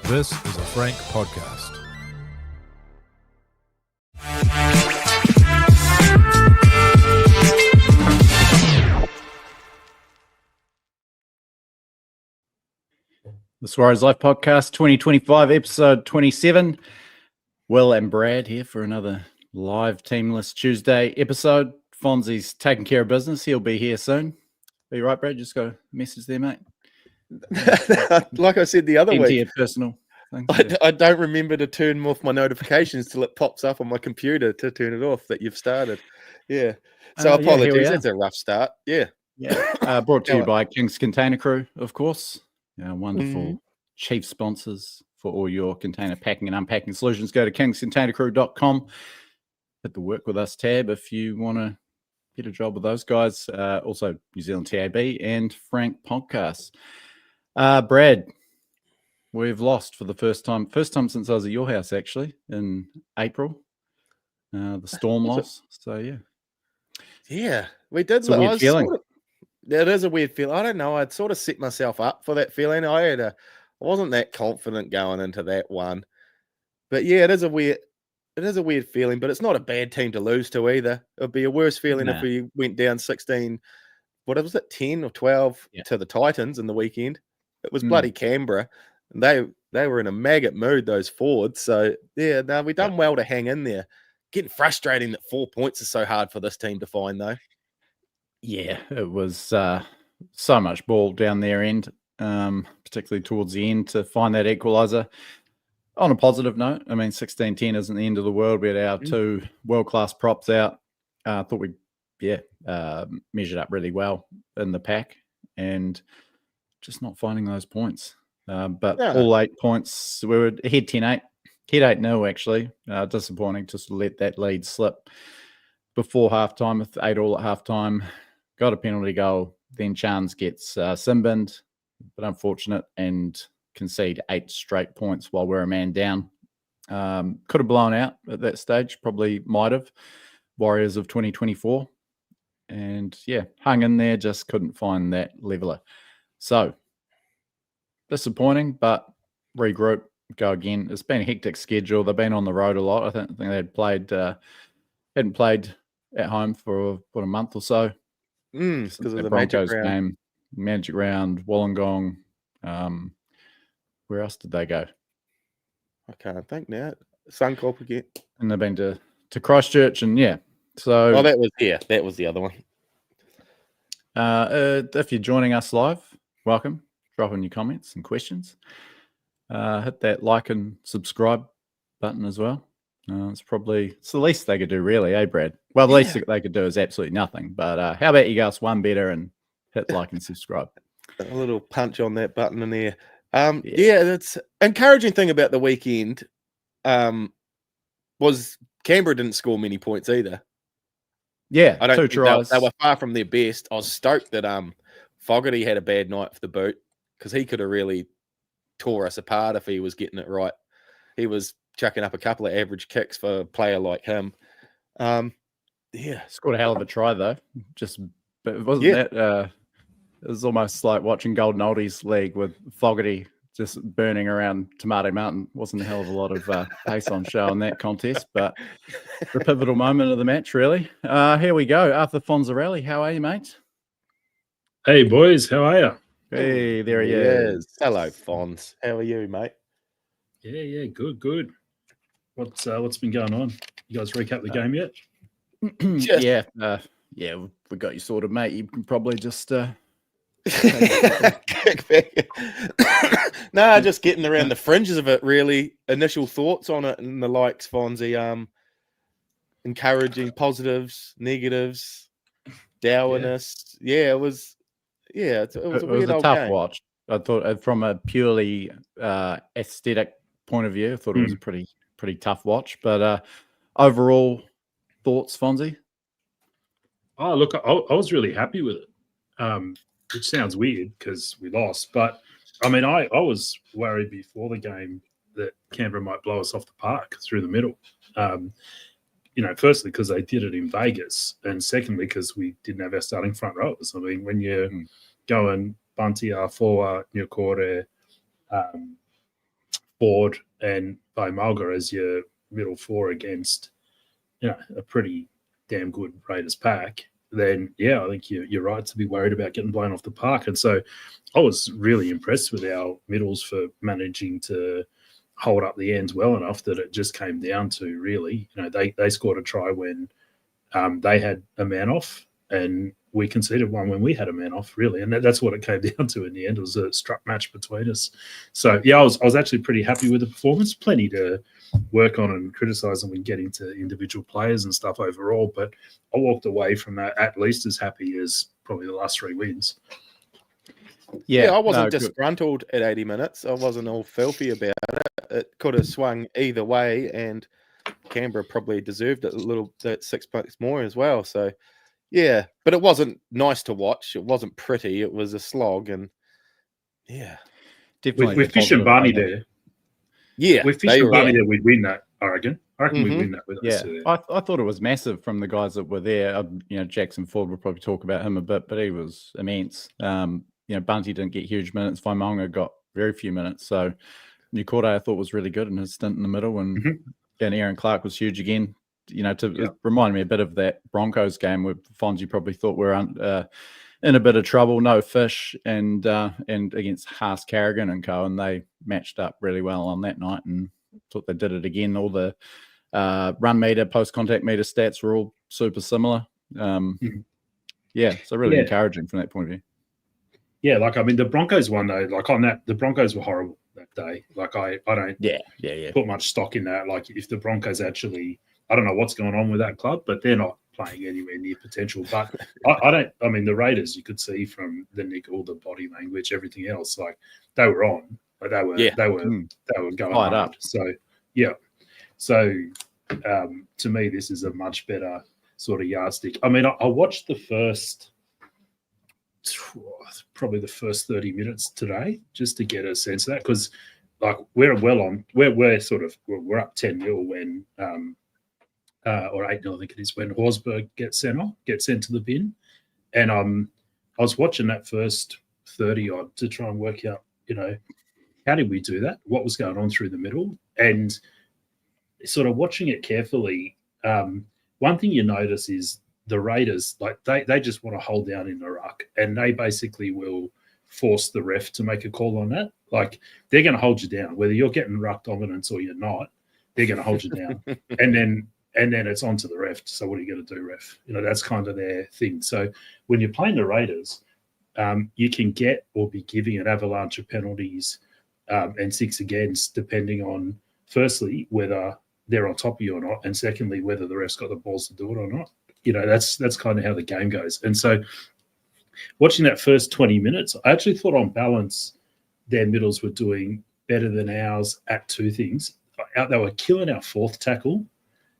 This is a Frank podcast. The Suarez Life Podcast 2025, episode 27. Will and Brad here for another live Teamless Tuesday episode. Fonzie's taking care of business. He'll be here soon. Are you right, Brad? Just got a message there, mate. Like I said the other Into week, your personal things. I don't remember to turn off my notifications till it pops up on my computer to turn it off that you've started. Yeah. So apologies. here we That's a rough start. Yeah. Brought to you by King's Container Crew, of course. Wonderful chief sponsors for all your container packing and unpacking solutions. Go to kingscontainercrew.com. Hit the work with us tab if you want to get a job with those guys. Also, New Zealand TAB and Frank Podcasts. Brad, we've lost for the first time since I was at your house, actually, in April. The Storm loss. So, Yeah, we did. It's a weird feeling. It is a weird feeling. I don't know. I'd sort of set myself up for that feeling. I wasn't that confident going into that one. But yeah, it is a weird feeling, but it's not a bad team to lose to either. It would be a worse feeling if we went down 16, what was it, 10 or 12 to the Titans in the weekend. It was bloody Canberra. And they were in a maggot mood, those forwards. So, yeah, no, we done well to hang in there. Getting frustrating that 4 points is so hard for this team to find, though. Yeah, it was so much ball down their end, particularly towards the end, to find that equaliser. On a positive note, I mean, 16-10 isn't the end of the world. We had our two world-class props out. I thought we, measured up really well in the pack and just not finding those points. All 8 points, we were ahead 10-8. Head 8-0, actually. Disappointing to let that lead slip before halftime with 8-8 at halftime. Got a penalty goal. Then Chance gets sin-binned, but unfortunate, and concede 8 straight points while we're a man down. Could have blown out at that stage. Probably might have. Warriors of 2024. And, hung in there. Just couldn't find that leveler. So, disappointing, but regroup. Go again. It's been a hectic schedule. They've been on the road a lot. I think they hadn't played at home for a month or so. Because of the Broncos Magic Round. game, Magic Round, Wollongong. Where else did they go? I can't think now. Suncorp again. And they've been to Christchurch, and so. Oh, that was the other one. If you're joining us live, welcome. Drop in your comments and questions. Hit that like and subscribe button as well. It's the least they could do, really, Brad? Well, the least they could do is absolutely nothing. But how about you go us one better and hit like and subscribe? A little punch on that button in there. That's encouraging thing about the weekend. Was Canberra didn't score many points either. Yeah, I don't 2 think tries. They were far from their best. I was stoked that Fogarty had a bad night for the boot, because he could have really tore us apart if he was getting it right. He was chucking up a couple of average kicks for a player like him. Scored a hell of a try though. But it wasn't that. It was almost like watching Golden Oldies League with Fogarty just burning around Tomato Mountain. Wasn't a hell of a lot of pace on show in that contest, but the pivotal moment of the match, really. Here we go. Arthur Fonzarelli, how are you, mate? Hey, boys, how are you? Hey, there he is. Hello, Fonz. How are you, mate? Yeah, good. What's been going on? You guys recap the game yet? We got you sorted, mate. You can probably just kick back. No, just getting around the fringes of it, really. Initial thoughts on it and the likes, Fonzie. Encouraging, positives, negatives, dourness. It was a tough game. watch. I thought from a purely aesthetic point of view, I thought it was a pretty tough watch. But overall thoughts, Fonzie? Oh, look, I was really happy with it, which sounds weird because we lost. But, I mean, I was worried before the game that Canberra might blow us off the park through the middle. Firstly, because they did it in Vegas, and secondly, because we didn't have our starting front rowers. I mean, when you're going Bunty, Foa, Nyakore, Ford and Mulga as your middle four against, a pretty damn good Raiders pack, then I think you're right to be worried about getting blown off the park. And so I was really impressed with our middles for managing to hold up the ends well enough that it just came down to really, they scored a try when they had a man off, and we conceded one when we had a man off, really. And that's what it came down to in the end. It was a struck match between us. So, I was actually pretty happy with the performance. Plenty to work on and criticise, and we can get into individual players and stuff overall. But I walked away from that at least as happy as probably the last 3 wins. Yeah, I wasn't disgruntled at 80 minutes. I wasn't all filthy about it. It could have swung either way, and Canberra probably deserved it that 6 bucks more as well. So, yeah, but it wasn't nice to watch. It wasn't pretty. It was a slog, and definitely. With Fish and Barney there. Yeah, with Fish and Barney there, we'd win that, I reckon. We'd win that with us too. I thought it was massive from the guys that were there. Jackson Ford, we'll probably talk about him a bit, but he was immense. Bunty didn't get huge minutes. Waimaunga got very few minutes. So Nukore, I thought, was really good in his stint in the middle. And Aaron Clark was huge again. It reminded me a bit of that Broncos game where Fonzie probably thought we were in a bit of trouble. No Fish and against Haas Carrigan and co. And they matched up really well on that night and thought they did it again. All the run meter, post-contact meter stats were all super similar. So really encouraging from that point of view. Yeah, the Broncos one though, on that, the Broncos were horrible that day. I don't put much stock in that. If the Broncos actually, I don't know what's going on with that club, but they're not playing anywhere near potential. But the Raiders, you could see from the nickel, the body language, everything else, they were on. They were going hard up. So to me, this is a much better sort of yardstick. I watched probably the first 30 minutes today just to get a sense of that, because we're up 10-0 when or 8-0 I think it is, when Horsburgh gets sent to the bin. And I was watching that first 30 odd to try and work out, how did we do that? What was going on through the middle? And sort of watching it carefully, one thing you notice is the Raiders, they just want to hold down in the ruck, and they basically will force the ref to make a call on that. They're going to hold you down, whether you're getting ruck dominance or you're not. They're going to hold you down, and then it's on to the ref. So what are you going to do, ref? That's kind of their thing. So when you're playing the Raiders, you can get or be giving an avalanche of penalties and 6 against, depending on, firstly, whether they're on top of you or not, and secondly, whether the ref's got the balls to do it or not. That's kind of how the game goes. And so watching that first 20 minutes, I actually thought on balance their middles were doing better than ours at two things. They were killing our fourth tackle.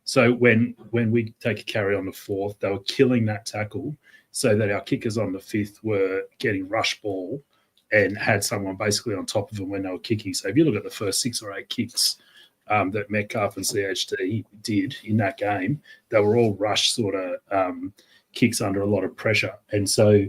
So when we take a carry on the fourth, they were killing that tackle so that our kickers on the fifth were getting rush ball and had someone basically on top of them when they were kicking. So if you look at the first 6 or 8 kicks that Metcalf and CHD did in that game, they were all rush sort of kicks under a lot of pressure. And so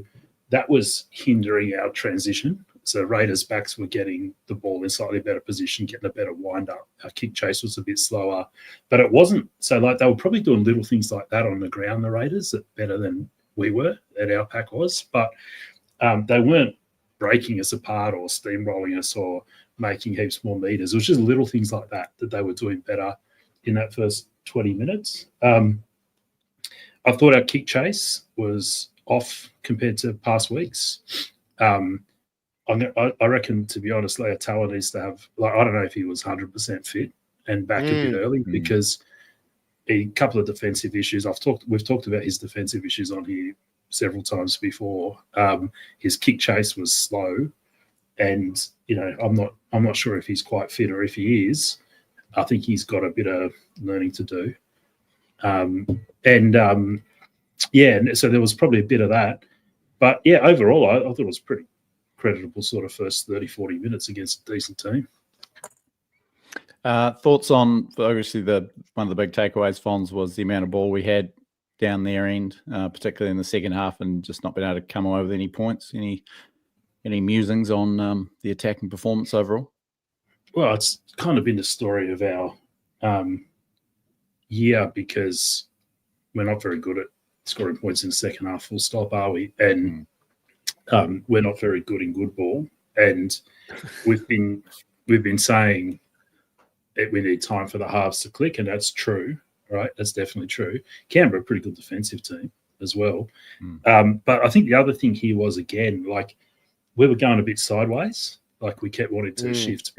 that was hindering our transition. So Raiders backs were getting the ball in slightly better position, getting a better wind up. Our kick chase was a bit slower, but it wasn't. So they were probably doing little things like that on the ground, the Raiders, better than we were, that our pack was. But they weren't breaking us apart or steamrolling us or making heaps more meters. It was just little things like that they were doing better in that first 20 minutes. I thought our kick chase was off compared to past weeks. I reckon, to be honest, Leo Tala needs to have, I don't know if he was 100% fit and back a bit early because a couple of defensive issues. We've talked about his defensive issues on here several times before. His kick chase was slow, and I'm not sure if he's quite fit, or if he is, I think he's got a bit of learning to do. And so there was probably a bit of that, but overall, I thought it was pretty creditable sort of first 30, 40 minutes against a decent team. Thoughts on, obviously, one of the big takeaways, Fonz, was the amount of ball we had down their end, particularly in the second half, and just not being able to come away with any points. Any musings on the attacking performance overall? Well, it's kind of been the story of our year, because we're not very good at scoring points in the second half, full stop, are we? And we're not very good in good ball. And we've been saying that we need time for the halves to click, and that's true, right? That's definitely true. Canberra, a pretty good defensive team as well. But I think the other thing here was, again, like, we were going a bit sideways. Like, we kept wanting to shift,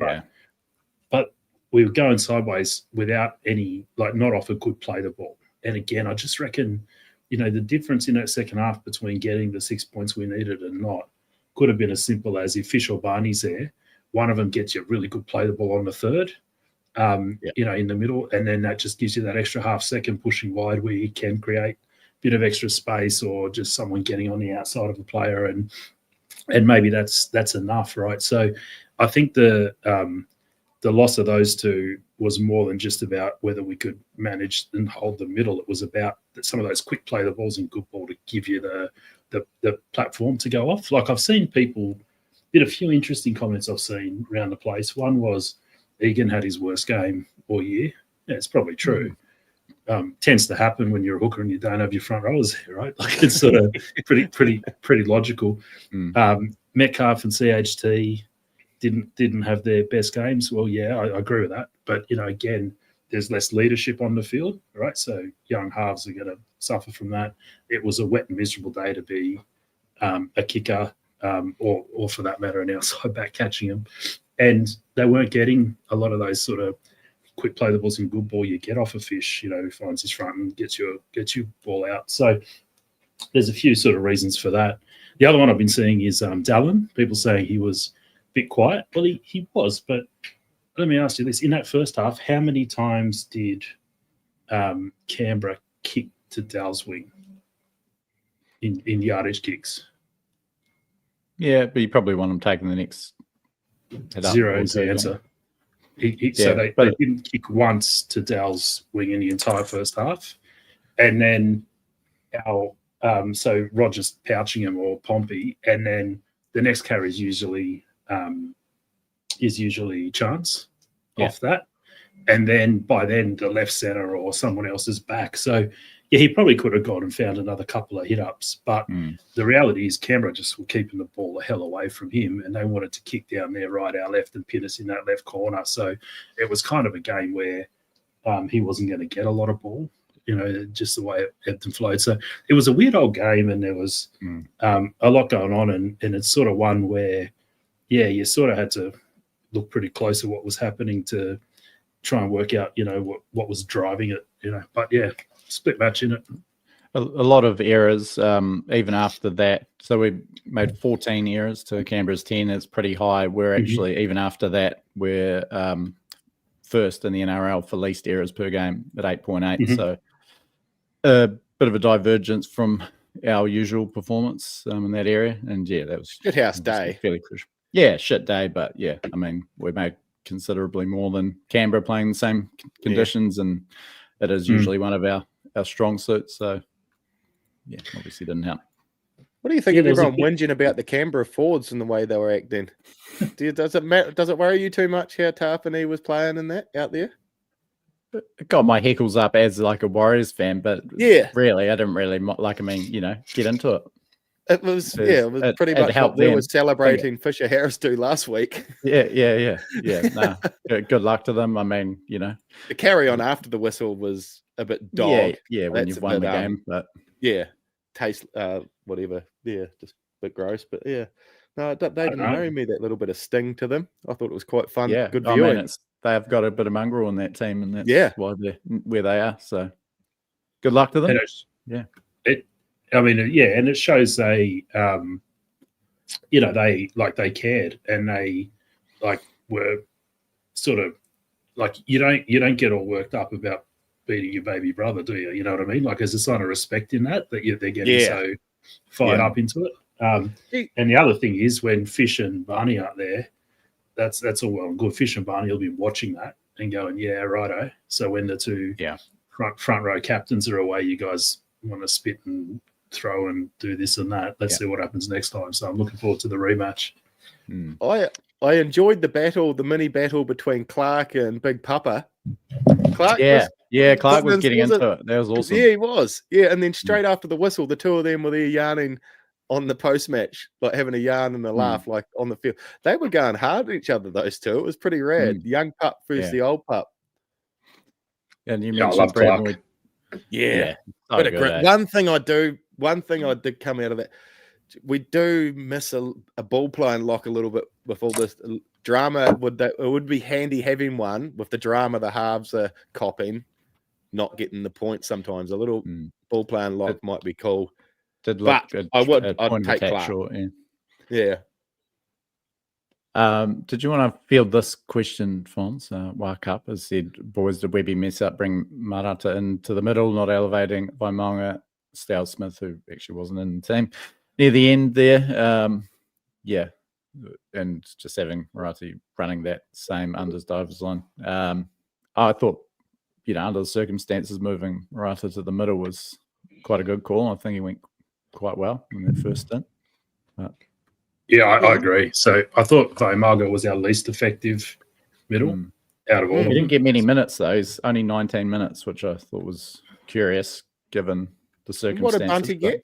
but we were going sideways without any, like, not off a good play the ball. And again, I just reckon, you know, the difference in that second half between getting the 6 points we needed and not could have been as simple as, if Fish or Barney's there, one of them gets you a really good play the ball on the third, you know, in the middle, and then that just gives you that extra half second pushing wide where you can create a bit of extra space, or just someone getting on the outside of a player, and maybe that's enough, right? So I think the loss of those two was more than just about whether we could manage and hold the middle. It was about some of those quick play the balls in good ball to give you the platform to go off. Like, I've seen people, did a few interesting comments I've seen around the place. One was Egan had his worst game all year. Yeah, it's probably true. Tends to happen when you're a hooker and you don't have your front rowers there, right? Like, it's sort of pretty logical. Metcalf and CHT didn't have their best games. Well, yeah, I agree with that. But, you know, again, there's less leadership on the field, right? So young halves are going to suffer from that. It was a wet and miserable day to be a kicker, or for that matter, an outside back catching them. And they weren't getting a lot of those sort of quick play the balls in good ball you get off a Fish, you know, who finds his front and gets your ball out. So there's a few sort of reasons for that. The other one I've been seeing is Dallin. People saying he was a bit quiet. Well, he was, but let me ask you this. In that first half, how many times did Canberra kick to Dall's wing in yardage kicks? Yeah, but you probably want them taking the next head up. Zero is the answer. So they didn't kick once to Dall's wing in the entire first half. And then so Rogers pouching him or Pompey, and then the next carry is usually Chance off that. And then by then the left centre or someone else is back. So yeah, he probably could have gone and found another couple of hit-ups. But the reality is Canberra just were keeping the ball the hell away from him, and they wanted to kick down there, right, our left, and pin us in that left corner. So it was kind of a game where he wasn't going to get a lot of ball, you know, just the way it ebbed and flowed. So it was a weird old game, and there was a lot going on, and it's sort of one where, yeah, you sort of had to look pretty close at what was happening to try and work out, you know, what was driving it, you know. But yeah, split match in it. A lot of errors, even after that. So we made 14 errors to Canberra's 10. It's pretty high. We're actually, even after that, we're first in the NRL for least errors per game at 8.8. So a bit of a divergence from our usual performance in that area. And yeah, that was shithouse day. Fairly crucial. Yeah, shit day. But yeah, I mean, we made considerably more than Canberra playing the same conditions, and it is usually one of our strong suits. So yeah, obviously didn't help. What do you think of everyone whinging about the Canberra forwards and the way they were acting? Does it worry you too much how Tarpany was playing in that out there? It got my heckles up as like a Warriors fan, but yeah, really, I didn't really like. I mean, you know, get into it. It was pretty much what we were celebrating Fisher Harris do last week. Yeah. No, good luck to them. I mean, you know, the carry on after the whistle was a bit dog. Yeah, when you've won the game, but yeah, taste whatever. Yeah, just a bit gross, but yeah. No, they didn't worry me. That little bit of sting to them. I thought it was quite fun. Yeah, good viewing. I mean, they've got a bit of mongrel on that team, and that's why they're where they are. So, good luck to them. And it shows they, you know, they cared, and they were sort of like, you don't get all worked up about beating your baby brother, do you? You know what I mean? Like, there's a sign of respect in that they're getting so fired up into it. And the other thing is, when Fish and Barney aren't there, that's all well and good. Fish and Barney will be watching that and going, yeah, righto. So when the two front row captains are away, you guys want to spit and throw and do this and that. Let's see what happens next time. So I'm looking forward to the rematch. I enjoyed the battle, the mini battle between Clark and Big Papa. Clark Clark was getting wasn't- into it. That was awesome. Yeah, he was. Yeah, and then straight after the whistle, the two of them were there yarning on the post-match, like having a yarn and a laugh, like on the field. They were going hard at each other, those two. It was pretty rad. The young pup versus the old pup. And you Yeah, I mentioned love Brad. Clark. Yeah. So But good, eh? one thing I did come out of that, we do miss a ball playing lock a little bit with all this drama. It would be handy having one with the drama the halves are copping, not getting the point sometimes. A little ball playing lock might be cool. Did look But I'd I'd take Clark. short, Yeah. Did you want to field this question, Fonz? Walk up has said, boys, did Webby mess up, bring Marata into the middle, not elevating Vaimaunga, Stal Smith, who actually wasn't in the team, near the end there? And just having Marata running that same unders divers line. I thought, under the circumstances, moving Marata to the middle was quite a good call. I think he went quite well in that first stint. Yeah, I agree. So I thought Vaimaunga was our least effective middle out of all. He didn't get many minutes, though. He's only 19 minutes, which I thought was curious given the circumstances. What did Bunty get?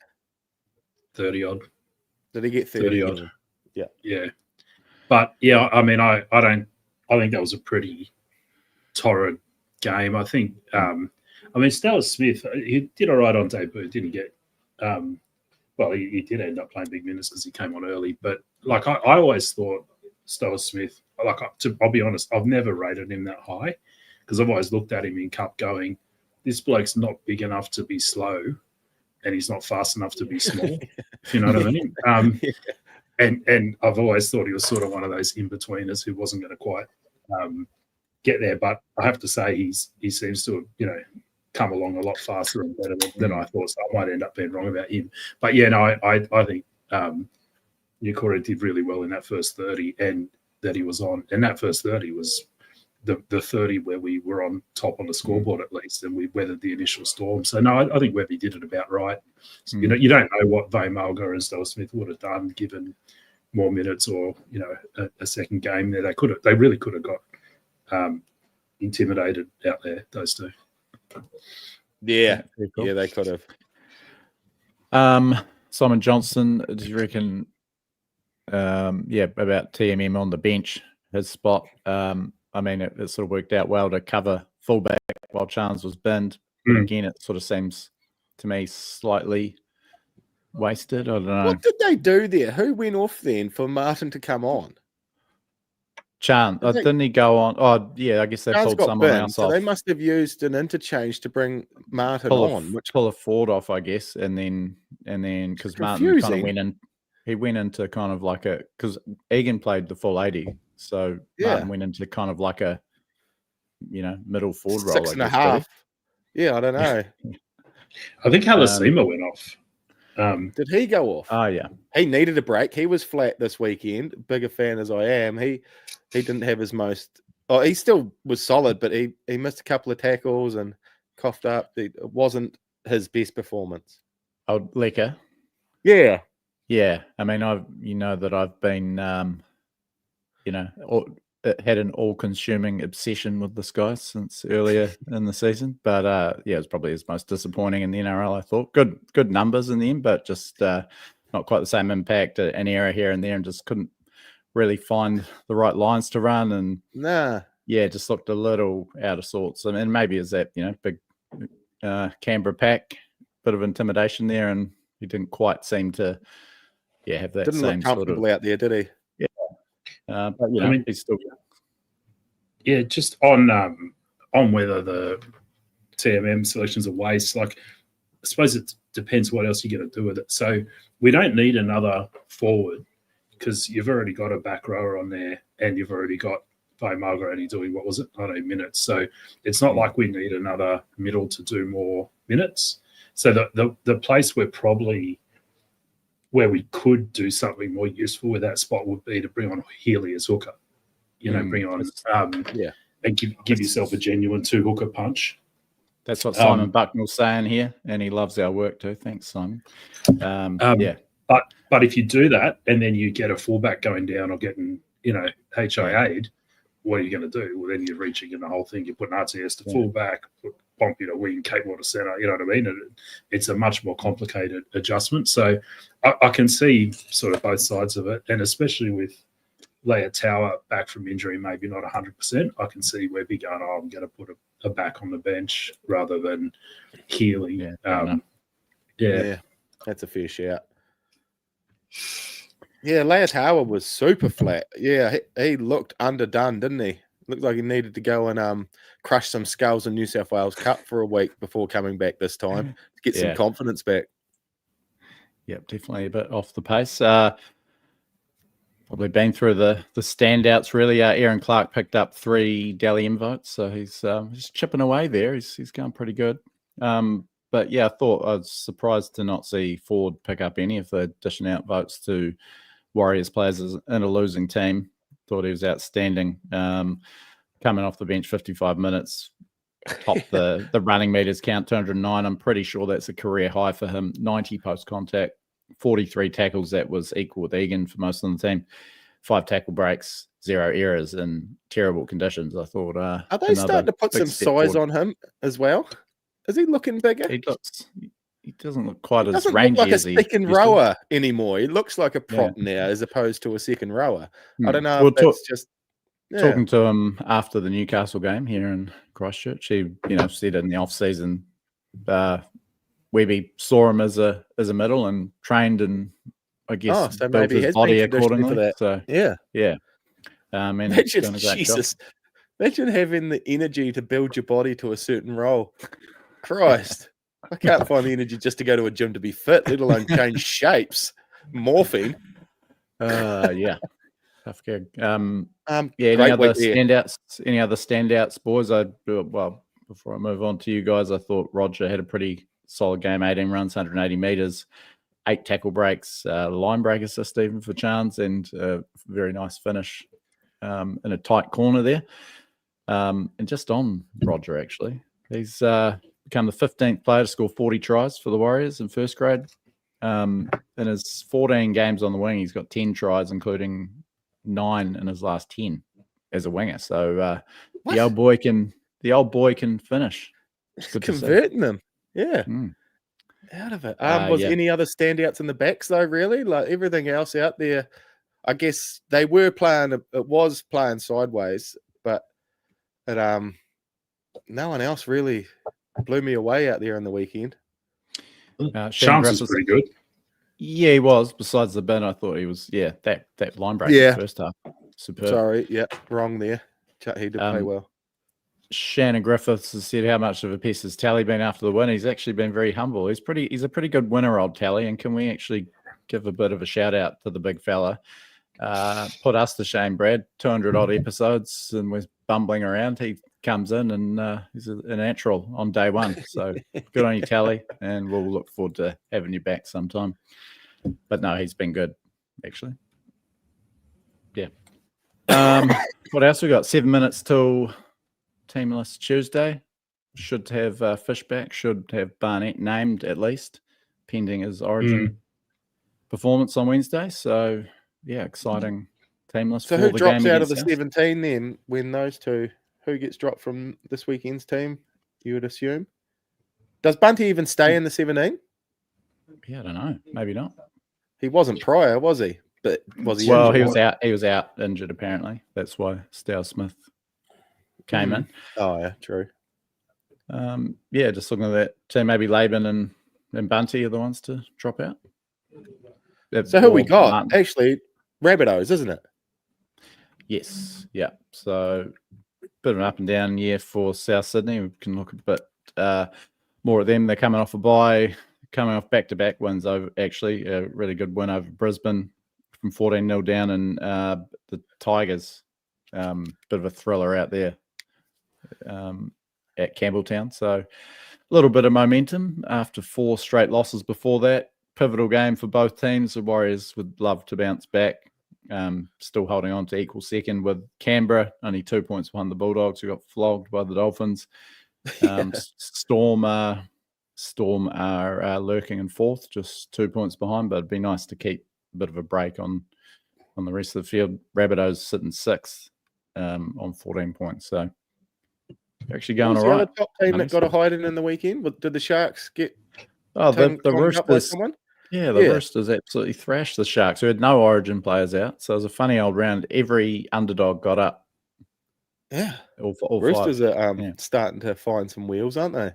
30 odd. Did he get 30 odd? Yeah. Yeah. But yeah, I mean, I think that was a pretty torrid game. I think Stal Smith, he did all right on debut, didn't get he did end up playing big minutes because he came on early. But like I always thought Stal Smith, I'll be honest, I've never rated him that high because I've always looked at him in cup going, this bloke's not big enough to be slow and he's not fast enough to be small. If you know what I mean? And I've always thought he was sort of one of those in-betweeners who wasn't going to quite get there. But I have to say he seems to have, come along a lot faster and better than I thought. So I might end up being wrong about him. But yeah, no, I think Nukora did really well in that first 30 and that he was on. And that first 30 was the 30 where we were on top on the scoreboard at least, and we weathered the initial storm. So no, I think Webby did it about right. You don't know what Vaimaunga and Stal Smith would have done given more minutes or a second game there. They really could have got intimidated out there, those two. Yeah, cool. Yeah, they could have. Simon Johnson, do you reckon? About TMM on the bench, his spot. It sort of worked out well to cover fullback while Chance was binned. But again, it sort of seems to me slightly wasted. I don't know. What did they do there? Who went off then for Martin to come on? Chance, didn't he go on? Oh, yeah, I guess they pulled someone else off. So they must have used an interchange to bring Martin on. Pull a forward off, I guess, and then because Martin kind of went in, he went into kind of like because Egan played the full 80, so Martin went into kind of like a middle forward role. 6.5. Yeah, I don't know. I think Halasima went off. Did he go off? Oh yeah, he needed a break. He was flat this weekend. Bigger fan as I am, he didn't have his most. Oh, he still was solid, but he missed a couple of tackles and coughed up. It wasn't his best performance. Oh, Lecker. Yeah. I mean, I've been, had an all-consuming obsession with this guy since earlier in the season. But it was probably his most disappointing in the NRL. I thought good numbers in the end, but just not quite the same impact. An error here and there, and just couldn't really find the right lines to run. And just looked a little out of sorts. I mean, maybe it's that big Canberra pack, bit of intimidation there, and he didn't quite seem to have that didn't same look comfortable sort of out there, did he? But he's still just on whether the TMM selection's a waste. Like, I suppose it depends what else you're going to do with it. So we don't need another forward because you've already got a back rower on there and you've already got Vaimaunga only doing 19 minutes. So it's not like we need another middle to do more minutes. So the place where we could do something more useful with that spot would be to bring on Healy as hooker. Bring on and give yourself a genuine 2-hooker punch. That's what Simon Bucknell's saying here, and he loves our work too. Thanks, Simon. But if you do that and then you get a fullback going down or getting HIA'd, what are you going to do? Well, then you're reaching in the whole thing. You're putting RTS to full back, put Pompey to wing, Capewell to centre, you know what I mean? And it's a much more complicated adjustment. So I can see sort of both sides of it, and especially with Leia Tower back from injury, maybe not 100%, I can see Webby going, I'm going to put a back on the bench rather than Healy. Yeah, that's a fair shout. Yeah, Leia Tower was super flat. Yeah, he looked underdone, didn't he? Looked like he needed to go and crush some skulls in New South Wales Cup for a week before coming back this time to get some confidence back. Yep, definitely a bit off the pace. Probably been through the standouts, really. Aaron Clark picked up 3 Dally M votes, so he's chipping away there. He's going pretty good. But yeah, I was surprised to not see Ford pick up any of the dishing out votes to Warriors players in a losing team. Thought he was outstanding. Coming off the bench 55 minutes, topped the running meters count, 209. I'm pretty sure that's a career high for him. 90 post contact, 43 tackles. That was equal with Egan for most of the team. 5 tackle breaks, 0 errors in terrible conditions. I thought. Are they starting to put some size on him as well? Is he looking bigger? He doesn't look quite as doesn't rangy look like as a second rower anymore. He looks like a prop now as opposed to a second rower. I don't know if that's just talking to him after the Newcastle game here in Christchurch. He said in the off season, Webby saw him as a middle and trained and I guess so built maybe his body accordingly. For that. So yeah. And he's done a great job. Imagine having the energy to build your body to a certain role. Christ. I can't find the energy just to go to a gym to be fit, let alone change shapes. Morphine. Yeah. Tough gig. Any other standouts, boys? Before I move on to you guys, I thought Roger had a pretty solid game, 18 runs, 180 meters, 8 tackle breaks, line break assist even for Chance, and a very nice finish in a tight corner there. And just on Roger, actually, he's become the 15th player to score 40 tries for the Warriors in first grade. In his 14 games on the wing, he's got 10 tries, including 9 in his last 10 as a winger. So the old boy can finish. Converting them. Yeah. Out of it. Was any other standouts in the backs though, really? Like everything else out there, I guess they were playing, it was playing sideways, but no one else really blew me away out there on the weekend. Chance was pretty good. Yeah, he was. Besides the bin, I thought he was, that line break in the first half. Superb. Sorry, wrong there. He did play well. Shannon Griffiths has said how much of a piece has Tally been after the win. He's actually been very humble. He's a pretty good winner, old Tally. And can we actually give a bit of a shout out to the big fella? Put us to shame, Brad. 200 odd episodes and we're bumbling around. He comes in and he's a natural on day one. So good on you, Tally. And we'll look forward to having you back sometime. But no, he's been good, actually. Yeah. What else we got? 7 minutes till Teamless Tuesday. Should have Fish back. Should have Barnett named at least, pending his Origin performance on Wednesday. So yeah, exciting Teamless. So who drops out of the 17 then? When those two, who gets dropped from this weekend's team? You would assume. Does Bunty even stay in the 17? Yeah, I don't know. Maybe not. He wasn't prior, was he? But was he? Well, he was out. He was out injured. Apparently, that's why Stow Smith came in. Oh yeah, true. Just looking at that team, maybe Laban and Bunty are the ones to drop out. So who we got? Martin. Actually, Rabbitohs, isn't it? Yes. Yeah. So bit of an up and down year for South Sydney. We can look a bit more at them. They're coming off a bye, coming off back-to-back wins over. Actually, a really good win over Brisbane from 14-0 down, and the Tigers. Bit of a thriller out there at Campbelltown. So a little bit of momentum after 4 straight losses before that. Pivotal game for both teams. The Warriors would love to bounce back. Still holding on to equal second with Canberra, only 2 points behind the Bulldogs, who got flogged by the Dolphins. Storm are lurking in fourth, just 2 points behind, but it'd be nice to keep a bit of a break on on the rest of the field. Rabbitohs sitting 6th on 14 points. So they're actually going Who's all the right. other top team that Bunnies. got a hiding in the weekend? Did the Sharks get Oh, the timed up by Roosters. someone? Yeah, the Yeah. Roosters absolutely thrashed the Sharks, who had no Origin players out. So it was a funny old round. Every underdog got up. Yeah. All Roosters 5. are starting to find some wheels, aren't they?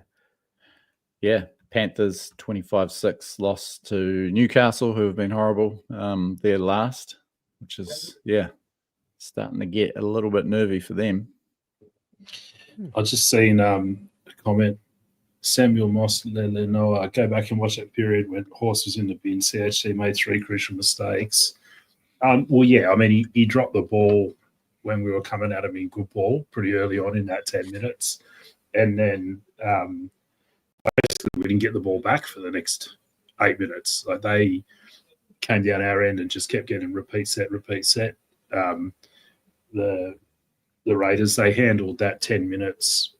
Yeah. Panthers 25-6 lost to Newcastle, who have been horrible. They're last, which is, starting to get a little bit nervy for them. I just seen a comment. Samuel Moss, Noah, go back and watch that period when Horse was in the bin. CHC made 3 crucial mistakes. He dropped the ball when we were coming at him in good ball pretty early on in that 10 minutes. And then basically we didn't get the ball back for the next 8 minutes. Like they came down our end and just kept getting repeat set. The Raiders, they handled that 10 minutes,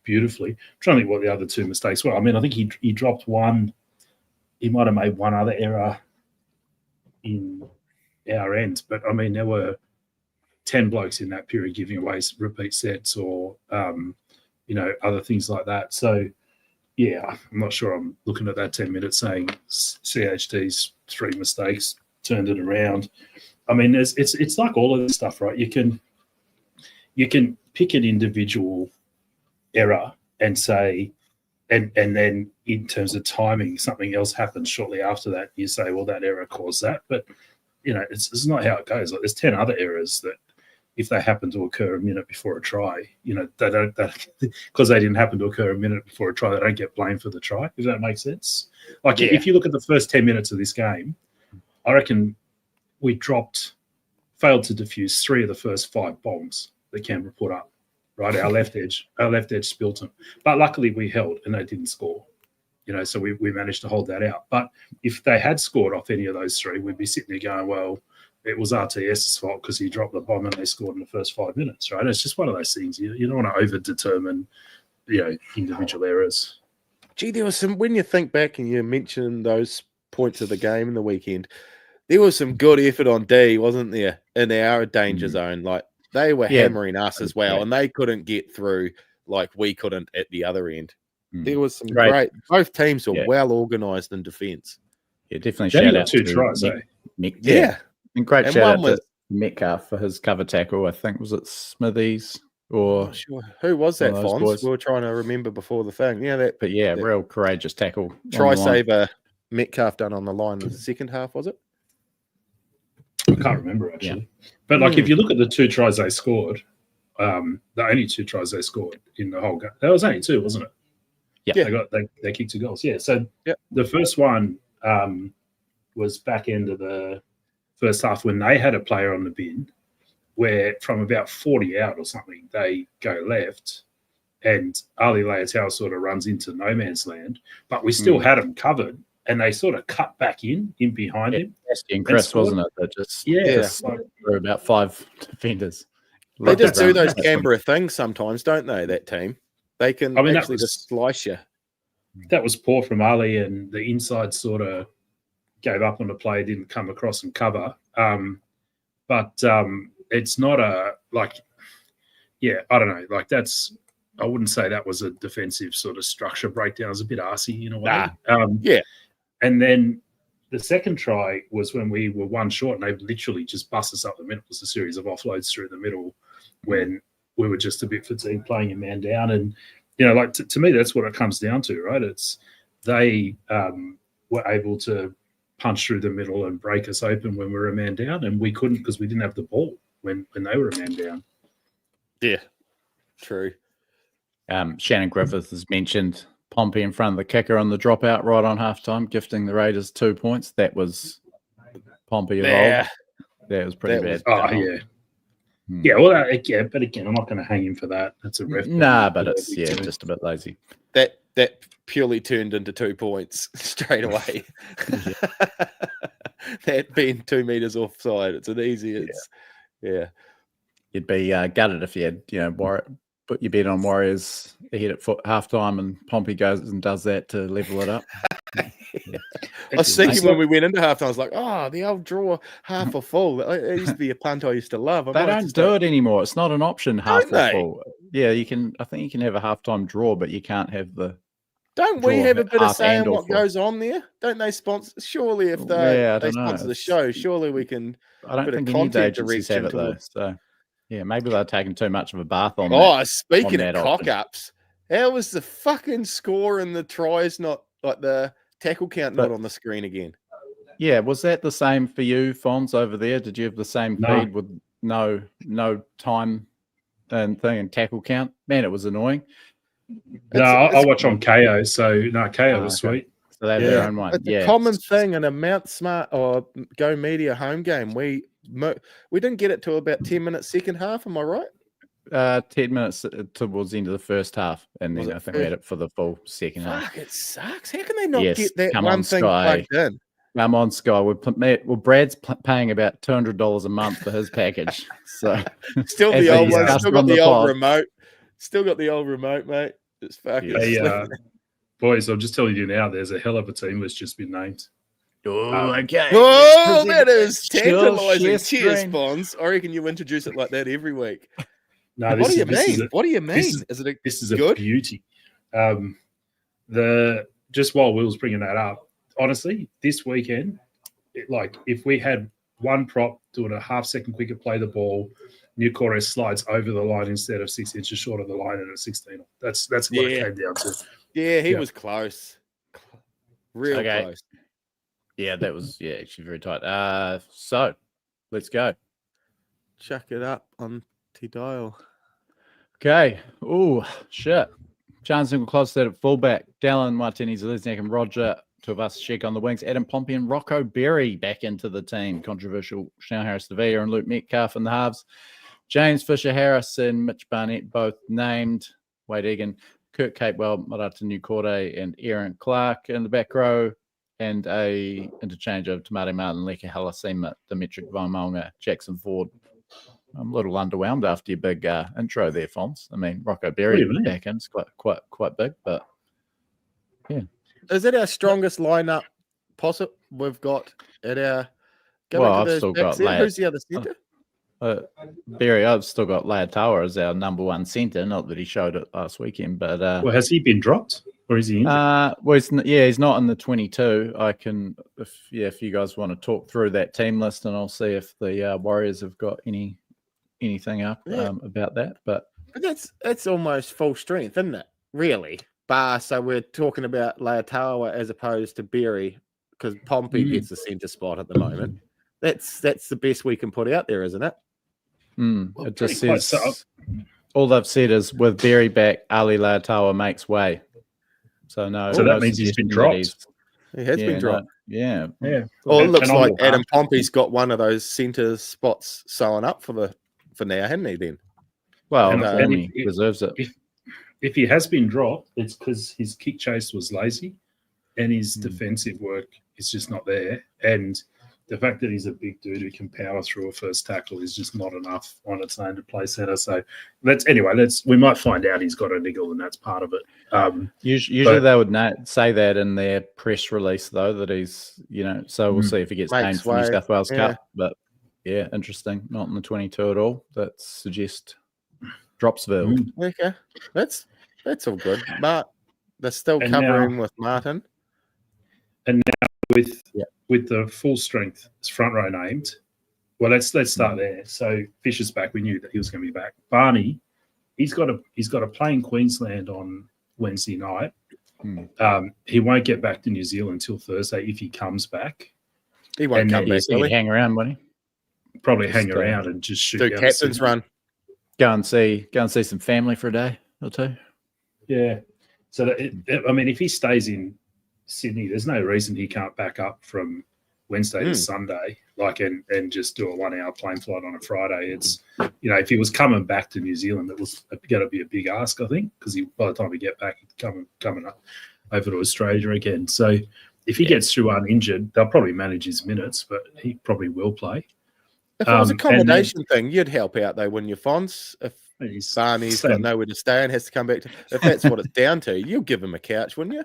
beautifully. I'm trying to think what the other 2 mistakes were. I mean, I think he dropped one. He might have made one other error in our end, but I mean, there were 10 blokes in that period giving away repeat sets or, other things like that. So, yeah, I'm not sure I'm looking at that 10 minutes saying CHD's 3 mistakes turned it around. I mean, it's like all of this stuff, right? You can pick an individual error and say, and then in terms of timing, something else happens shortly after that. You say, well, that error caused that, but it's not how it goes. Like there's 10 other errors that, if they happen to occur a minute before a try, they don't because they didn't happen to occur a minute before a try, they don't get blamed for the try. Does that make sense? Like if you look at the first 10 minutes of this game, I reckon we failed to defuse 3 of the first 5 bombs that Canberra put up. Right, our left edge spilt them, but luckily we held and they didn't score. So we managed to hold that out. But if they had scored off any of those 3, we'd be sitting there going, well, it was RTS's fault because he dropped the bomb and they scored in the first 5 minutes. Right, it's just one of those things. You don't want to over determine, individual errors. Gee, there was some, when you think back and you mention those points of the game in the weekend, there was some good effort on D, wasn't there, in our danger zone? Like they were hammering us as well, and they couldn't get through like we couldn't at the other end. There was some great both teams were well organised in defence. Yeah, definitely shout out 2 to tries, Mick. Yeah. And great shout out to Metcalf for his cover tackle. I think, was it Smithies or sure. Who was that, Fonz? Boys? We were trying to remember before the thing. That real courageous tackle. Try saver Metcalf done on the line in the second half, was it? I can't remember actually. But if you look at the 2 tries they scored, the only 2 tries they scored in the whole game. That was only 2, wasn't it? Yeah. They kicked 2 goals. Yeah. So the first one was back end of the first half when they had a player on the bin where from about 40 out or something, they go left and Ali Leitao sort of runs into no man's land, but we still had him covered and they sort of cut back in behind him. And Chris, wasn't it? That just through about 5 defenders. They just do those Canberra things sometimes, don't they, that team? They can actually just slice you. That was poor from Ali, and the inside sort of gave up on the play, didn't come across and cover. But it's not I don't know. Like I wouldn't say that was a defensive sort of structure breakdown. It was a bit arsey in a way. And then the second try was when we were 1 short and they literally just bust us up the middle. It was a series of offloads through the middle when we were just a bit fatigued playing a man down. And, to me, that's what it comes down to, right? It's they were able to punch through the middle and break us open when we were a man down, and we couldn't because we didn't have the ball when they were a man down. Yeah, true. Shannon Griffith has mentioned Pompey in front of the kicker on the dropout right on halftime, gifting the Raiders 2 points. That was Pompey of old. That was pretty bad. Yeah, well, but again, I'm not going to hang him for that. That's a ref. Nah, but it's just a bit lazy. That purely turned into 2 points straight away. That being 2 meters offside, it's an easy. You'd be gutted if you had, put your bet on Warriors ahead at half time, and Pompey goes and does that to level it up. I was thinking when we went into halftime, I was like, oh, the old draw half or full. It used to be a punt I used to love. They don't do it anymore. It's not an option, half or full. Yeah, you can. I think you can have a halftime draw, but you can't have the. Don't we have a bit of say in what full. goes on there? Don't they sponsor? Surely, if they sponsor the show, surely we can. I don't think any of the agencies have it though. So, yeah, maybe they're taking too much of a bath on. Speaking of cock ups, how was the fucking score and the tries not like the tackle count not on the screen again? Yeah, was that the same for you, Fonz, over there? Did you have the same feed with no time and thing and tackle count? Man, it was annoying. No, I watch on KO, so no, KO was sweet. So they have their own one. It's a common thing in a Mount Smart or Go Media home game. We didn't get it till about 10 minutes second half. Am I right? 10 minutes towards the end of the first half, and then I think we had it for the full second half. Fuck, it sucks. How can they not get that one thing plugged in? I'm on Sky. Well, Brad's paying about $200 a month for his package. So still the old one. Still got the old remote. Still got the old remote, mate. It's fucking. Boys, I'll just tell you now. There's a hell of a team that's just been named. Oh, okay. Oh, that is tantalizing. Cheers, Bonds. I reckon you introduce it like that every week. No, what do you mean? What do you mean? This is a beauty. Just while Will's bringing that up, honestly, this weekend, if we had one prop doing a half-second quicker play the ball, New Corres slides over the line instead of 6 inches short of the line and at 16. That's what it came down to. Yeah, he was close. Real close. Yeah, that was actually very tight. So let's go. Chuck it up on T-Dial. Okay. Oh, shit. Chance and close that at fullback. Dallin, Martinez, Lesniak, and Roger. Two of us check on the wings. Adam Pompey and Rocco Berry back into the team. Controversial. Chanel Harris-Tavia and Luke Metcalf in the halves. James Fisher-Harris and Mitch Barnett both named. Wade Egan, Kurt Capewell, Marata Newcorday, and Aaron Clark in the back row. And a interchange of Tamari Martin, Leka Halasima, Dimitri Vaimonga, Jackson Ford. I'm a little underwhelmed after your big intro there, Fonz. I mean, Rocco Berry back in. It's quite big, but yeah. Is it our strongest lineup possible we've got at our? I've still got who's the other centre? Berry. I've still got Leotawa as our number one centre. Not that he showed it last weekend, but has he been dropped or is he injured? He's not in the 22. I can, if you guys want to talk through that team list, and I'll see if the Warriors have got anything up about that. But that's almost full strength, isn't it? Really. So we're talking about Leotawa as opposed to Berry because Pompey gets the centre spot at the moment. That's the best we can put out there, isn't it? Well, it just says all they've said is with Berry back, Ali Leotawa makes way. So that means he's been dropped. He has been dropped. Yeah. Well, it looks like Adam Pompey's got one of those centre spots sewn up for now, hasn't he? Then, well, he deserves it. If he has been dropped, it's because his kick chase was lazy, and his defensive work is just not there. And the fact that he's a big dude who can power through a first tackle is just not enough on its own to play centre. So we might find out he's got a niggle, and that's part of it. Usually they would say that in their press release, though, that he's, so we'll see if he gets named for New South Wales Cup. But yeah, interesting. Not in the 22 at all. That suggests Dropsville. Okay, that's all good. But they're still covering with Martin. And now with the full strength front row named, well, let's start there. So Fisher's back. We knew that he was going to be back. Barney, he's got a play in Queensland on Wednesday night. He won't get back to New Zealand until Thursday if he comes back. He won't come back. He'll hang around, won't he? Probably hang around and just shoot. Do captain's run. Go and see some family for a day or two. Yeah. So if he stays in Sydney, there's no reason he can't back up from Wednesday to Sunday, and just do a 1 hour plane flight on a Friday. It's, if he was coming back to New Zealand, it was going to be a big ask, I think, because by the time we get back, he's coming up over to Australia again. So if he gets through uninjured, they'll probably manage his minutes, but he probably will play. If it was a And then- combination thing, you'd help out though, wouldn't you, Fonz? If He's Barney's got staying, nowhere to stay and has to come back to, if that's what it's down to, you'll give him a couch, wouldn't you?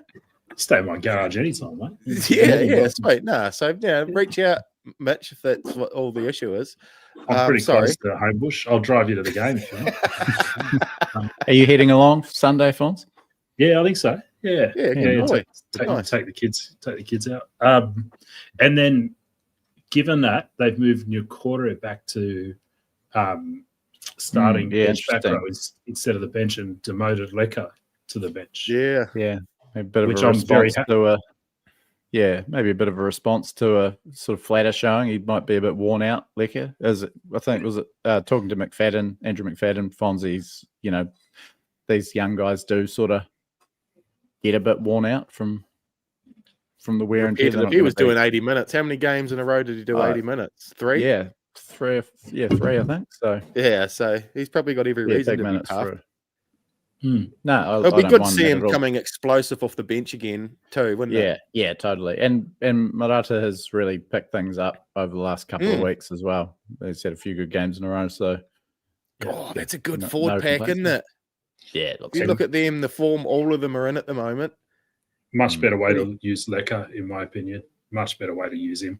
stay in my garage anytime, mate. Yeah, sweet. No, so yeah, reach out, Mitch, if that's what all the issue is. I'm pretty sorry. close to Homebush. I'll drive you to the game if you want. Are you heading along Sunday, Fonz? Yeah, I think so. Yeah, Yeah, good boy. Nice. take the kids out. And then, given that they've moved New Quarter back to starting bench back interesting. row instead of the bench, and demoted Lecker to the bench. Yeah. Yeah, a bit of Which a I'm very response to a. Yeah, maybe a bit of a response to a sort of flatter showing. He might be a bit worn out, Lecker. As I think was it talking to McFadden, Andrew McFadden, Fonzie's. These young guys do sort of get a bit worn out from the wear and tear. He was doing 80 minutes. How many games in a row did he do 80 minutes? 3? Yeah, three, I think. So Yeah, so he's probably got every reason big to be minutes tough. for. No, It'll be I good don't to see mind him that at all. coming explosive off the bench again too, wouldn't it? Yeah, totally. And Murata has really picked things up over the last couple of weeks as well. He's had a few good games in a row. So Oh, that's a good No- forward no pack, complaints. isn't it? yeah, it looks You good. look at them, the form all of them are in at the moment. Much better way to use Lecker, in my opinion. Much better way to use him.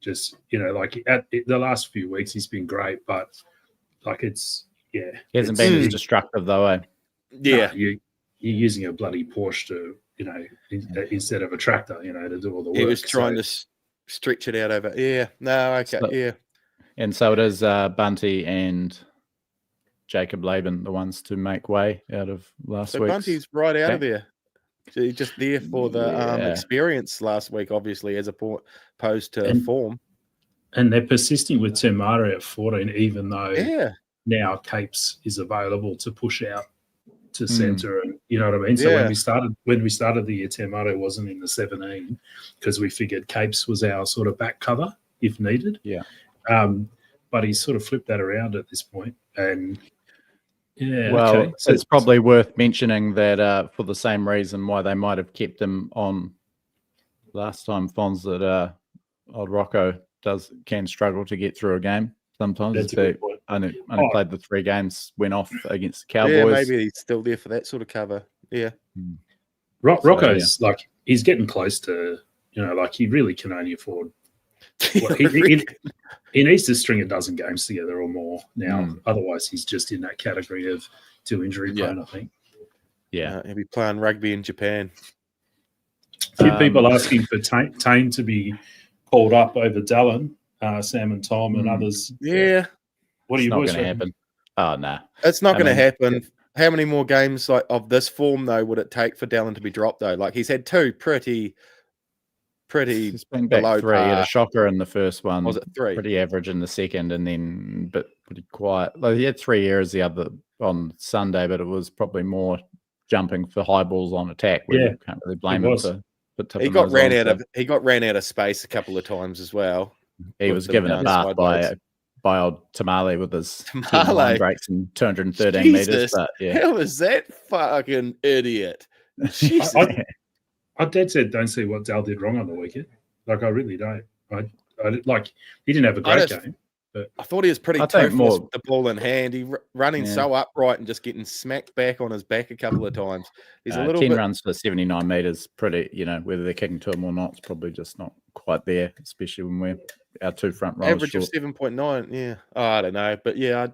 Just like at the last few weeks, he's been great, but like He hasn't been as destructive though, eh? Yeah. No, you're using a bloody Porsche to, instead of a tractor, to do all the work. He was trying to stretch it out over. Yeah. No, okay. So- yeah. And so it is Bunty and Jacob Laban, the ones to make way out of last So week's. Bunty's right out of pack. there. So he's just there for the Yeah. experience last week, obviously, as opposed to And- form. And they're persisting with Temare at 14, even though Yeah. now Capes is available to push out to centre, and you know what I mean. So Yeah. when we started the year, Temare wasn't in the 17 because we figured Capes was our sort of back cover if needed. Yeah. But he's sort of flipped that around at this point, and Well, okay. So it's probably worth mentioning that for the same reason why they might have kept him on last time, Fonz, that old Rocco can struggle to get through a game sometimes. that's a If good point. only Oh. played the 3 games, went off against the Cowboys. Yeah, maybe he's still there for that sort of cover. Yeah. Rocco's like he's getting close to like he really can only afford. Well, he needs to string a dozen games together or more now. Otherwise, he's just in that category of too injury prone. I think. Yeah. He'll be playing rugby in Japan. A few people asking for Tane to be called up over Dallin, Sam and Tom and others. Yeah. What do It's you not boys going to reckon? happen. Oh, no. It's not I going to mean, happen. How many more games of this form, though, would it take for Dallin to be dropped, though? Like, he's had 2 pretty He's been back below 3. He had a par. shocker in the first one. Was it 3? Pretty average in the second, and then pretty quiet. Like, he had 3 errors the other on Sunday, but it was probably more jumping for high balls on attack. Where you can't really blame him for He tipping got those ran on, out so of he got ran out of space a couple of times as well. He with was the given a bath sideways. by old Tamale with his 2 Tamale. line breaks and 213 meters. Jesus, But yeah, How is that fucking idiot? Jesus. I dead said don't see what Dal did wrong on the weekend. Like I really don't. I like he didn't have a great game. I thought he was pretty I think toothless more- with the ball in hand. He running Yeah. so upright and just getting smacked back on his back a couple of times. He's a little 10 bit. runs for 79 meters, pretty, whether they're kicking to him or not, it's probably just not quite there, especially when our 2 front rows Average of short. 7.9. Yeah. Oh, I don't know. But yeah,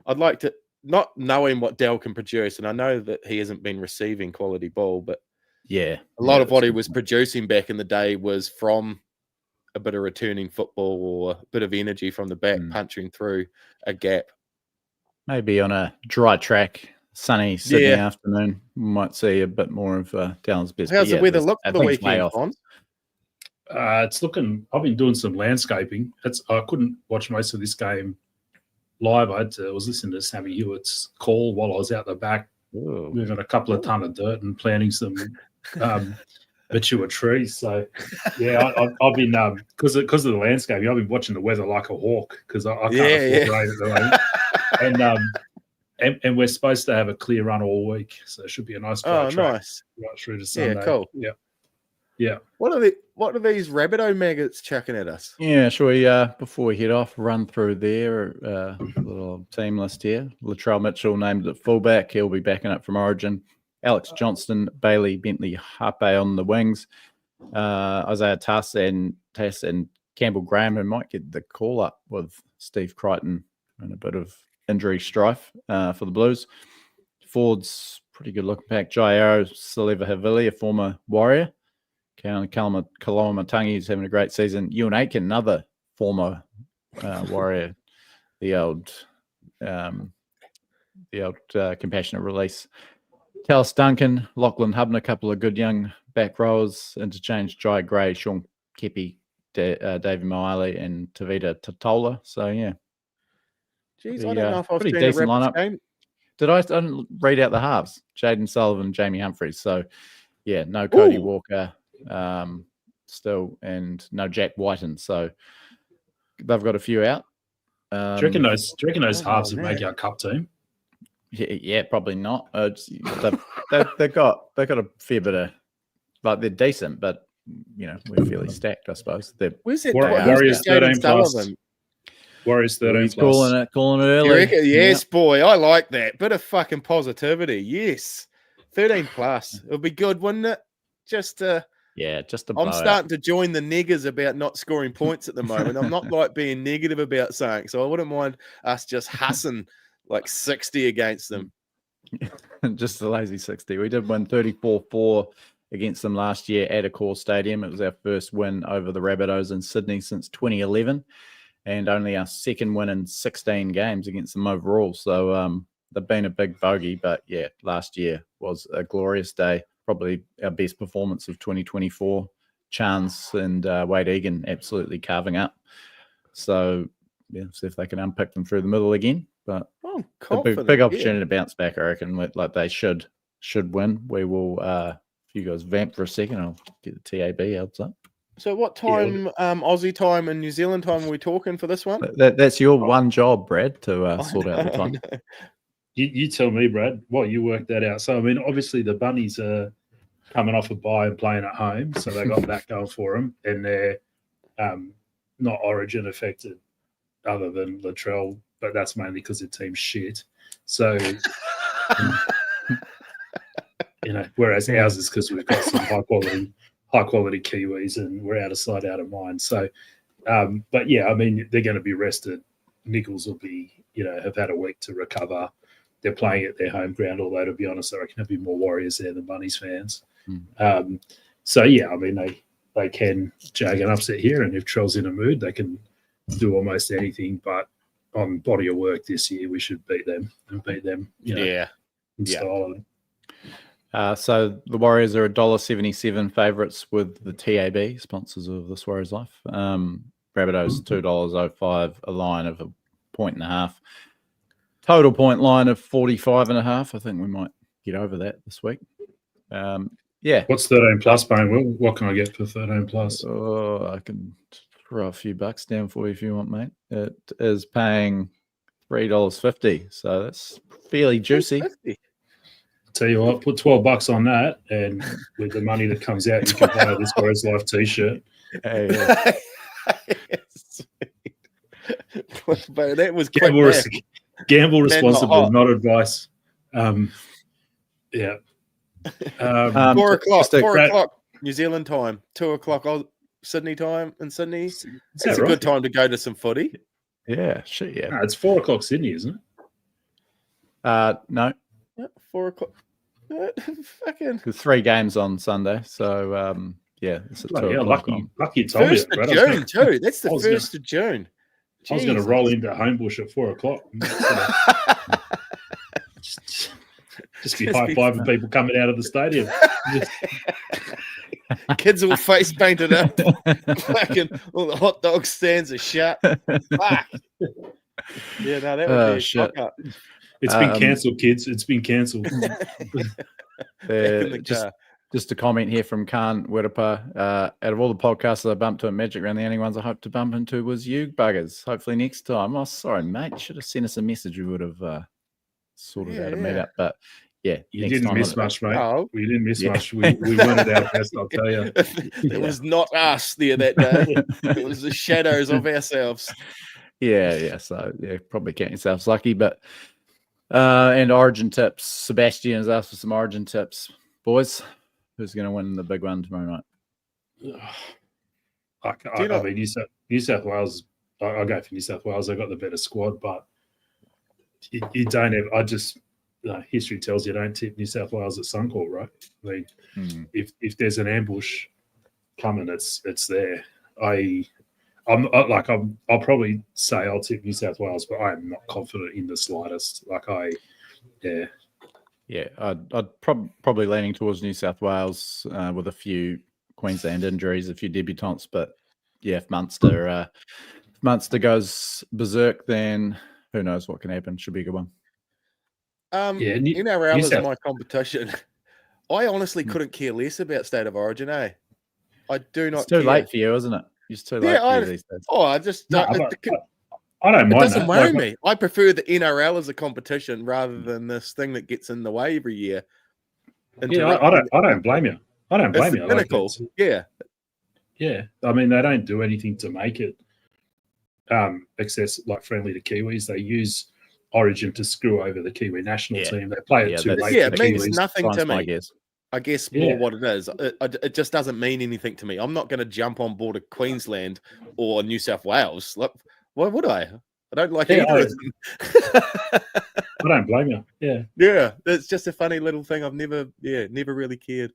I'd like to, not knowing what Dell can produce, and I know that he hasn't been receiving quality ball, but Yeah. a lot of what he was producing back in the day was from a bit of returning football or a bit of energy from the back, punching through a gap. Maybe on a dry track, sunny Sydney afternoon, we might see a bit more of Dallin's best. How's the weather look I for the think it's way weekend, off. Fonz? It's looking. I've been doing some landscaping. I couldn't watch most of this game live. I was listening to Sammy Hewitt's call while I was out the back, moving a couple of ton of dirt and planting some mature trees. So yeah, I've been because of the landscaping. I've been watching the weather like a hawk because I can't afford rain at the moment. And we're supposed to have a clear run all week, so it should be a nice dry track Nice. right through to Sunday. Yeah, cool. Yeah. Yeah. What are these Rabbitoh maggots chucking at us? Yeah, shall we, before we head off, run through their little team list here. Latrell Mitchell named at fullback. He'll be backing up from Origin. Alex Johnston, Bailey, Bentley, Hape on the wings. Isaiah Tass and Campbell Graham, who might get the call up with Steve Crichton and a bit of injury strife for the Blues. Ford's pretty good looking pack. Jairo Saliva Havili, a former Warrior. Kalamatangi is having a great season. Ewan Aitken, another former Warrior. The old compassionate release. Talis Duncan, Lachlan Hubner, a couple of good young back rowers. Interchange Jai Gray, Sean Kepi, David Moali, and Tavita Totola. So yeah. Jeez, I don't know if I've pretty seen a decent Rabbits lineup. game. I didn't read out the halves. Jaden Sullivan, Jamie Humphries. So yeah, no Cody Walker still, and no Jack Whiten. So they've got a few out. Do you reckon those halves would man. make our cup team? Yeah, probably not. They've got a fair bit of, like, they're decent, but we're fairly stacked, I suppose. Where's that? Warriors Jaden 13 plus. Sullivan? Warriors 13 He's plus. calling it You early. reckon? Yes, boy. I like that. Bit of fucking positivity. Yes. 13 plus. It'll be good, wouldn't it? Just to blow I'm out. starting to join the niggers about not scoring points at the moment. I'm not like being negative about something, so I wouldn't mind us just hussing like 60 against them. Just a lazy 60. We did win 34-4 against them last year at Accor Stadium. It was our first win over the Rabbitohs in Sydney since 2011, and only our second win in 16 games against them overall. So they've been a big bogey, but yeah, last year was a glorious day. Probably our best performance of 2024. Chance and Wade Egan absolutely carving up. So yeah, see if they can unpick them through the middle again. But I'm a confident. big opportunity to bounce back, I reckon. Like they should win. We will. If you guys vamp for a second, I'll get the TAB helps up. So what time, Aussie time and New Zealand time are we talking for this one? That's your one job, Brad, to sort out the time. You tell me, Brad. You worked that out. So I mean, obviously the Bunnies are coming off a bye and playing at home, so they got that going for them, and they're not Origin affected, other than Latrell, but that's mainly because the team's shit. So, whereas ours is because we've got some high quality Kiwis, and we're out of sight, out of mind. So, but yeah, I mean, they're going to be rested. Nichols will be, have had a week to recover. They're playing at their home ground, although, to be honest, I reckon there'll be more Warriors there than Bunnies fans. So, yeah, I mean, they can jag an upset here, and if Trell's in a mood, they can do almost anything. But on body of work this year, we should beat them in style. So the Warriors are $1.77 favourites with the TAB, sponsors of This Warriors Life. Rabbitohs $2.05, a line of 1.5. Total point line of 45.5. I think we might get over that this week. Yeah. What's 13 plus, Bane? What can I get for 13 plus? Oh, I can throw a few bucks down for you if you want, mate. It is paying $3.50, so that's fairly juicy. Tell you what, put $12 on that, and with the money that comes out, you can buy this Warriors Life T-shirt. Hey, But that was gamble responsibly, not advice. Yeah. 4 o'clock. 4 Brad, o'clock New Zealand time. 2 o'clock Sydney time in Sydney. It's a right? good time to go to some footy. yeah, shit, yeah. No, it's 4 o'clock Sydney, isn't it? No, Yeah, 4 o'clock. Fucking there's 3 games on Sunday, so yeah, it's at 2 Yeah, o'clock. lucky you told me First that, of Brad. June too. That's the I was 1st of June. I was going to Jesus. roll into Homebush at 4 o'clock. Just be high-fiving people coming out of the stadium. Kids all face painted up. Fucking all the hot dog stands are shut. Fuck. Yeah, no, that would be a shit. fuck up. It's been cancelled, kids. It's been cancelled. Just a comment here from Khan Wirrapa. Out of all the podcasts that I bumped to at Magic Round, the only ones I hope to bump into was you buggers. Hopefully next time. Oh, sorry, mate. Should have sent us a message. We would have sorted out a meetup. But Yeah, You next didn't time miss on it. much, mate. Oh. We didn't miss Yeah. much. We weren't at our best, I'll tell you. It was not us there that day. It was the shadows of ourselves. Yeah. So yeah, probably count yourselves lucky. But and origin tips. Sebastian has asked for some origin tips, boys. Who's going to win the big one tomorrow night? I mean, New South Wales. I'll go for New South Wales. They got the better squad, but you don't have. History tells you don't tip New South Wales at Suncorp, right? I mean, if there's an ambush coming, it's there. I'll probably say I'll tip New South Wales, but I am not confident in the slightest. Yeah, I'd probably leaning towards New South Wales with a few Queensland injuries, a few debutants, but yeah, if Munster goes berserk, then who knows what can happen? Should be a good one. NRL is my competition. I honestly couldn't care less about State of Origin, I do not care. It's too late for you, isn't it? It's too late for you these days. I just don't. I don't mind. It doesn't worry me. I prefer the NRL as a competition rather than this thing that gets in the way every year. Yeah, I don't blame you. I don't blame you. Pinnacle. Yeah. I mean, they don't do anything to make it friendly to Kiwis. They use Origin to screw over the Kiwi national team. They play it too late. Yeah, it for means Kiwis. nothing to me. I guess more what it is. It just doesn't mean anything to me. I'm not going to jump on board of Queensland or New South Wales. Look, why would I? I don't like either of them. I don't blame you. Yeah. It's just a funny little thing. I've never really cared.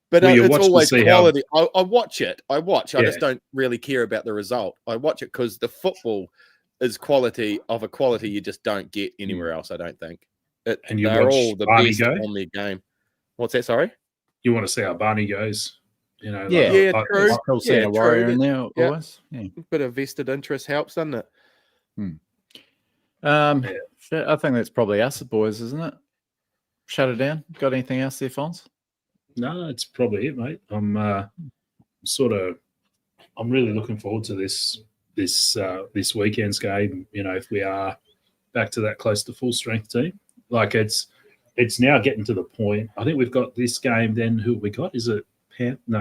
But it's always quality. I watch it. I just don't really care about the result. I watch it because the football is quality of a quality you just don't get anywhere else, I don't think. And they're all the best on their game. What's that? Sorry? You want to see how Barney goes? You know, true. I'll see a warrior in there always. Yeah. A bit of vested interest helps, doesn't it? I think that's probably us, boys, isn't it? Shut it down. Got anything else there, Fonz? No, it's probably it, mate. I'm really looking forward to this weekend's game. You know, if we are back to that close to full strength team, it's now getting to the point. I think we've got this game. Then who have we got? Is it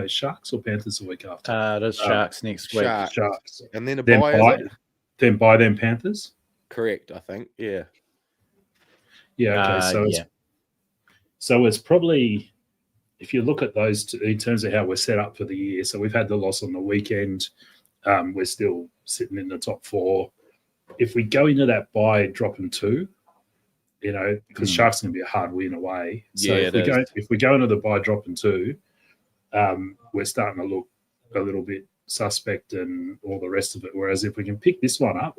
Sharks or Panthers the week after? There's Sharks next week. Sharks. And then then buy them Panthers. Correct, I think. Yeah. Yeah. Okay. So it's probably, if you look at those two, in terms of how we're set up for the year. So we've had the loss on the weekend. We're still sitting in the top 4. If we go into that bye dropping 2, you know, because Sharks going to be a hard win away. So if we go into the bye dropping 2, we're starting to look a little bit suspect and all the rest of it. Whereas if we can pick this one up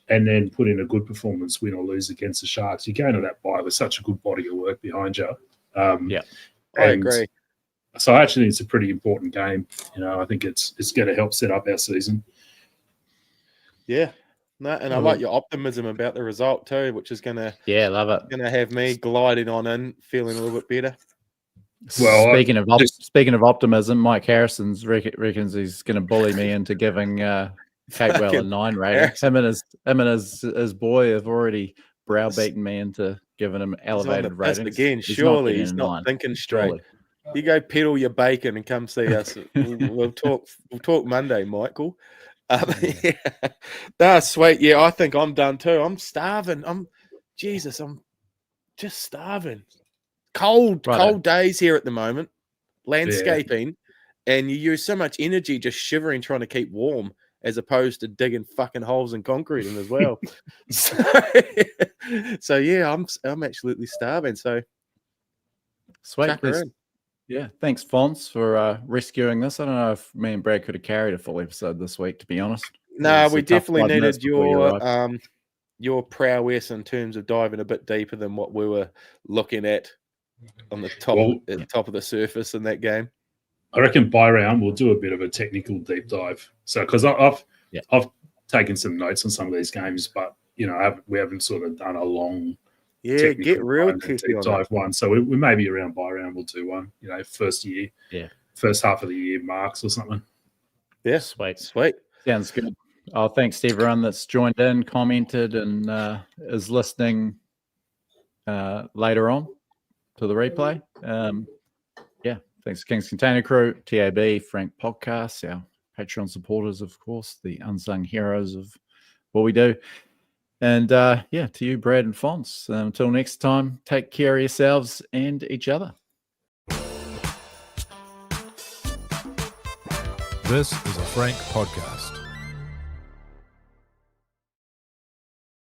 and then put in a good performance, win or lose against the Sharks, you go into that bye with such a good body of work behind you. I agree. So I actually think it's a pretty important game. You know, I think it's going to help set up our season. Yeah. No, and I like your optimism about the result too, which is going to love it. Going to have me gliding on in, feeling a little bit better. Well, speaking of optimism, Mike Harrison's reckons he's going to bully me into giving Capewell a 9 rating. Him and his boy have already browbeaten me into giving him elevated ratings. Again, surely he's not thinking straight. Surely. You go peddle your bacon and come see us. We'll talk Monday, Michael. That's sweet. Yeah, I think I'm done too. I'm starving. I'm just starving. Cold days here at the moment. Landscaping, and you use so much energy just shivering trying to keep warm, as opposed to digging fucking holes in concrete as well. so yeah, I'm absolutely starving. So sweet. Yeah, thanks, Fonz, for rescuing this. I don't know if me and Brad could have carried a full episode this week, to be honest. No, we definitely needed your prowess in terms of diving a bit deeper than what we were looking at on the top of the surface in that game. I reckon by round we'll do a bit of a technical deep dive. So because I've taken some notes on some of these games, but you know we haven't sort of done a long get real deep dive one. So we maybe around by round we'll do one. You know, first half of the year marks or something. Yeah, sweet. Sounds good. Oh, thanks to everyone that's joined in, commented, and is listening later on. to the replay. Thanks King's Container Crew, TAB, Frank Podcasts, our Patreon supporters, of course, the unsung heroes of what we do. And to you, Brad and Fonz. Until next time, take care of yourselves and each other. This is a Frank Podcast.